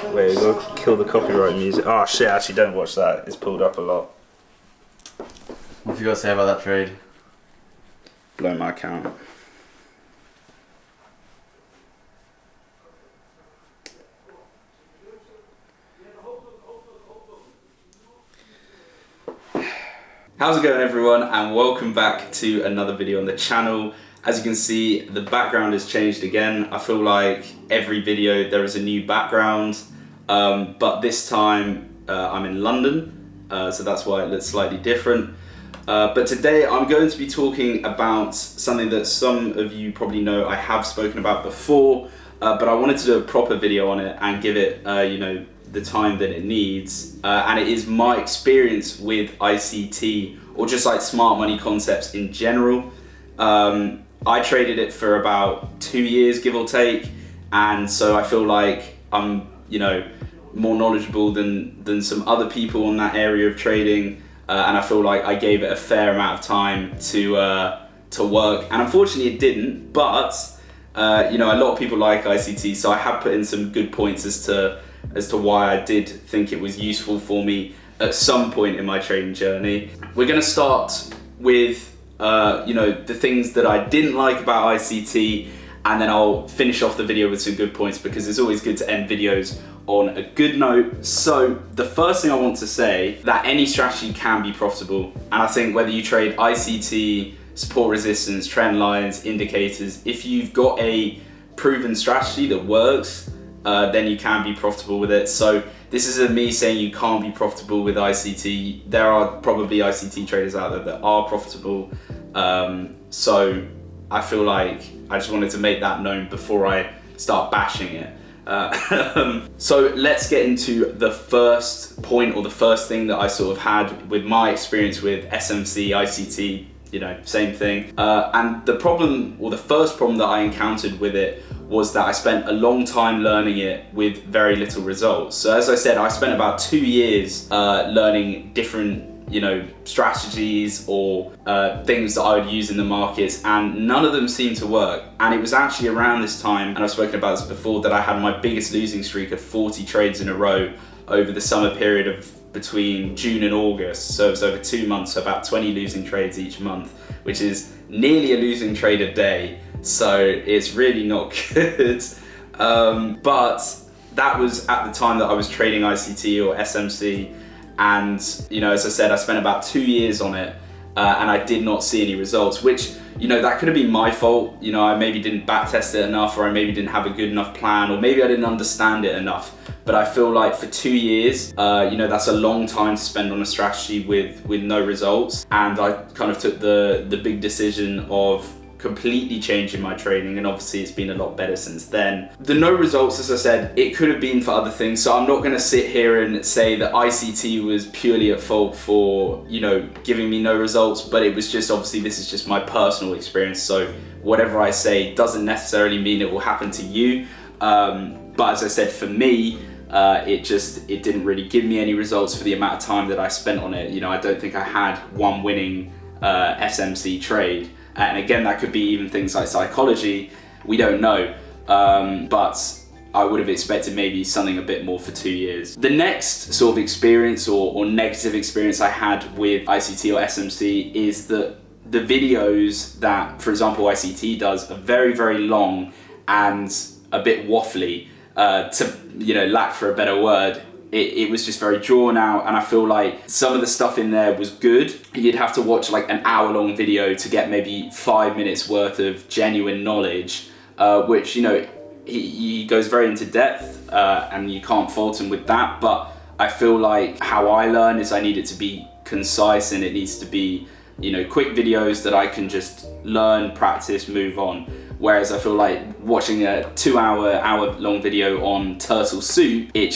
Wait, we've got to kill the copyright music. Oh shit, actually don't watch that. It's pulled up a lot. What have you got to say about that trade? Blow my account. How's it going, everyone, and welcome back to another video on the channel. As you can see, the background has changed again. I feel like every video there is a new background, but this time I'm in London, so that's why it looks slightly different. But today I'm going to be talking about something that some of you probably know I have spoken about before, but I wanted to do a proper video on it and give it, the time that it needs, and it is my experience with ICT, or just like smart money concepts in general. I traded it for about 2 years, give or take, and so I feel like I'm, more knowledgeable than some other people in that area of trading, and I feel like I gave it a fair amount of time to work, and unfortunately it didn't. But a lot of people like ICT, so I have put in some good points as to why I did think it was useful for me at some point in my trading journey. We're going to start with the things that I didn't like about ICT, and then I'll finish off the video with some good points, because it's always good to end videos on a good note. So the first thing I want to say, that any strategy can be profitable, and I think whether you trade ICT, support resistance, trend lines, indicators, if you've got a proven strategy that works, then you can be profitable with it. So this isn't me saying you can't be profitable with ICT. There are probably ICT traders out there that are profitable. So I feel like I just wanted to make that known before I start bashing it. So let's get into the first point, or the first thing that I sort of had with my experience with SMC, ICT, same thing. And the problem, or the first problem that I encountered with it, was that I spent a long time learning it with very little results. So as I said, I spent about 2 years learning different strategies or things that I would use in the markets, and none of them seemed to work. And it was actually around this time, and I've spoken about this before, that I had my biggest losing streak of 40 trades in a row over the summer period of between June and August. So it was over 2 months, so about 20 losing trades each month, which is nearly a losing trade a day. So it's really not good. But that was at the time that I was trading ICT or SMC. And, as I said, I spent about 2 years on it, and I did not see any results, which, that could have been my fault. I maybe didn't backtest it enough, or I maybe didn't have a good enough plan, or maybe I didn't understand it enough. But I feel like for 2 years, that's a long time to spend on a strategy with no results. And I kind of took the big decision of completely changing my trading, and obviously it's been a lot better since then. The no results, as I said, it could have been for other things, so I'm not going to sit here and say that ICT was purely at fault for giving me no results, but it was just, obviously this is just my personal experience, so whatever I say doesn't necessarily mean it will happen to you, but as I said, for me, it didn't really give me any results for the amount of time that I spent on it. I don't think I had one winning SMC trade. And again, that could be even things like psychology, we don't know, but I would have expected maybe something a bit more for 2 years. The next sort of experience or negative experience I had with ICT or SMC is that the videos that, for example, ICT does are very, very long and a bit waffly, lack for a better word. It was just very drawn out, and I feel like some of the stuff in there was good. You'd have to watch like an hour-long video to get maybe 5 minutes worth of genuine knowledge, which, he goes very into depth, and you can't fault him with that. But I feel like how I learn is I need it to be concise, and it needs to be, quick videos that I can just learn, practice, move on. Whereas I feel like watching a 2 hour-long video on turtle soup, it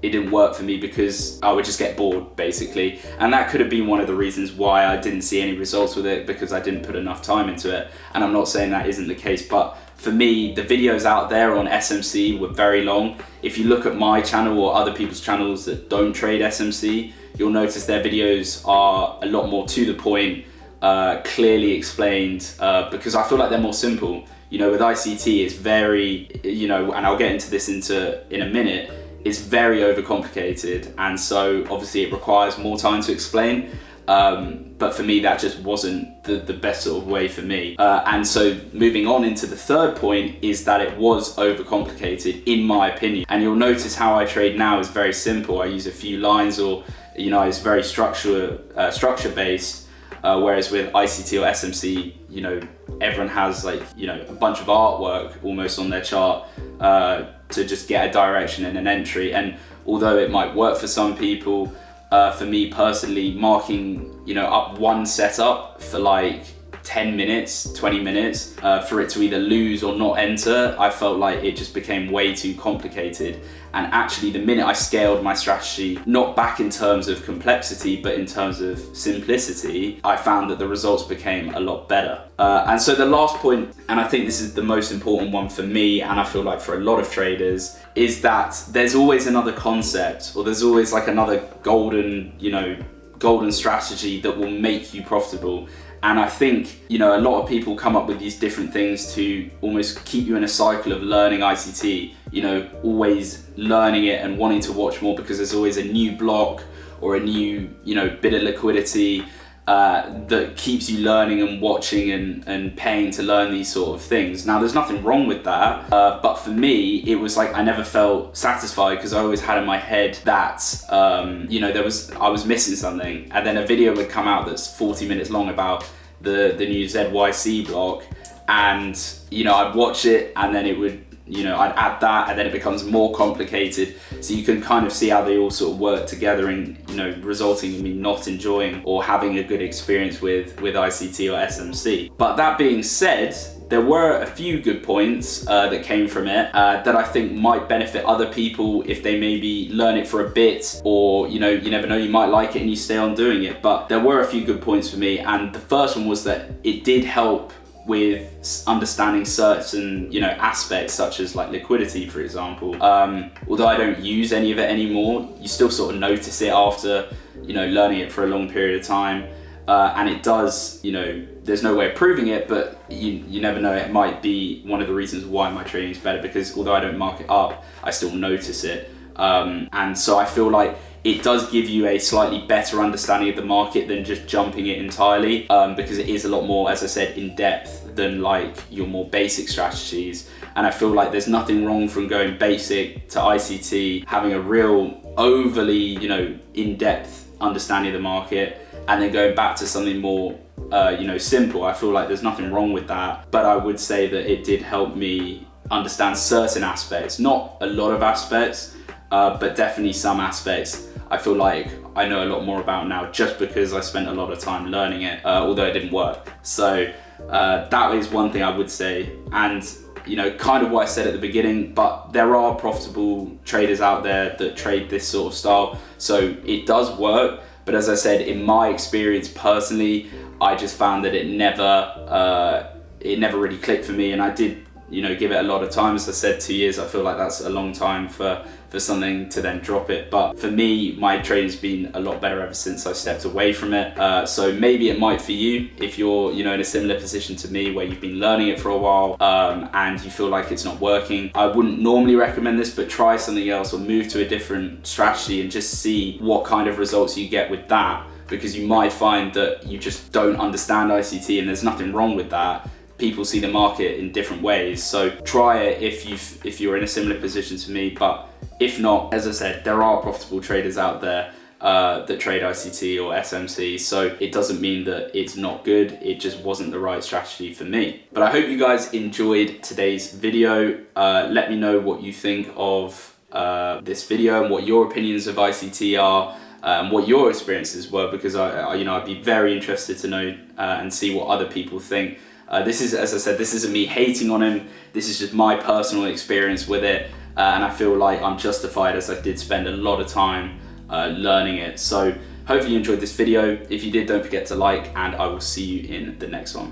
didn't work for me, because I would just get bored, basically. And that could have been one of the reasons why I didn't see any results with it, because I didn't put enough time into it. And I'm not saying that isn't the case, but for me, the videos out there on SMC were very long. If you look at my channel or other people's channels that don't trade SMC, you'll notice their videos are a lot more to the point, clearly explained, because I feel like they're more simple. With ICT, it's very, and I'll get into this in a minute, it's very overcomplicated, and so obviously it requires more time to explain. But for me, that just wasn't the best sort of way for me. And so moving on into the third point is that it was overcomplicated, in my opinion. And you'll notice how I trade now is very simple. I use a few lines, or it's very structure based. Whereas with ICT or SMC, everyone has a bunch of artwork almost on their chart to just get a direction and an entry. And although it might work for some people, for me personally, marking up one setup for like 10 minutes, 20 minutes for it to either lose or not enter, I felt like it just became way too complicated. And actually, the minute I scaled my strategy, not back in terms of complexity, but in terms of simplicity, I found that the results became a lot better. And so the last point, and I think this is the most important one for me, and I feel like for a lot of traders, is that there's always another concept, or there's always like another golden strategy that will make you profitable. And I think, a lot of people come up with these different things to almost keep you in a cycle of learning ICT, always learning it and wanting to watch more because there's always a new block or a new, bit of liquidity that keeps you learning and watching and paying to learn these sort of things. Now, there's nothing wrong with that, but for me, it was like I never felt satisfied because I always had in my head that, I was missing something, and then a video would come out that's 40 minutes long about the new ZYC block, and I'd watch it, and then it would, I'd add that, and then it becomes more complicated. So you can kind of see how they all sort of work together, and resulting in me not enjoying or having a good experience with ICT or SMC. But that being said, there were a few good points that came from it that I think might benefit other people if they maybe learn it for a bit, or you never know, you might like it and you stay on doing it. But there were a few good points for me, and the first one was that it did help with understanding certain aspects, such as like liquidity, for example. Although I don't use any of it anymore, you still sort of notice it after learning it for a long period of time, and it does, there's no way of proving it, but you never know, it might be one of the reasons why my trading is better, because although I don't mark it up, I still notice it. And so I feel like it does give you a slightly better understanding of the market than just jumping it entirely, because it is a lot more, as I said, in depth than like your more basic strategies. And I feel like there's nothing wrong from going basic to ICT, having a real overly, in-depth understanding of the market, and then going back to something more, simple. I feel like there's nothing wrong with that, but I would say that it did help me understand certain aspects, not a lot of aspects, but definitely some aspects I feel like I know a lot more about now, just because I spent a lot of time learning it, although it didn't work. So that is one thing I would say, and kind of what I said at the beginning, but there are profitable traders out there that trade this sort of style, so it does work. But as I said, in my experience personally, I just found that it never really clicked for me, and I did give it a lot of time. As I said, 2 years, I feel like that's a long time for something to then drop it. But for me, my trading's been a lot better ever since I stepped away from it. So maybe it might for you, if you're in a similar position to me, where you've been learning it for a while and you feel like it's not working. I wouldn't normally recommend this, but try something else or move to a different strategy and just see what kind of results you get with that, because you might find that you just don't understand ICT, and there's nothing wrong with that. People see the market in different ways, so try it if you're in a similar position to me. But if not, as I said, there are profitable traders out there that trade ICT or SMC, so it doesn't mean that it's not good, it just wasn't the right strategy for me. But I hope you guys enjoyed today's video. Let me know what you think of this video and what your opinions of ICT are, and what your experiences were, because I'd be very interested to know and see what other people think. This is, as I said, this isn't me hating on him, this is just my personal experience with it, and I feel like I'm justified, as I did spend a lot of time learning it. So hopefully you enjoyed this video. If you did, don't forget to like, and I will see you in the next one.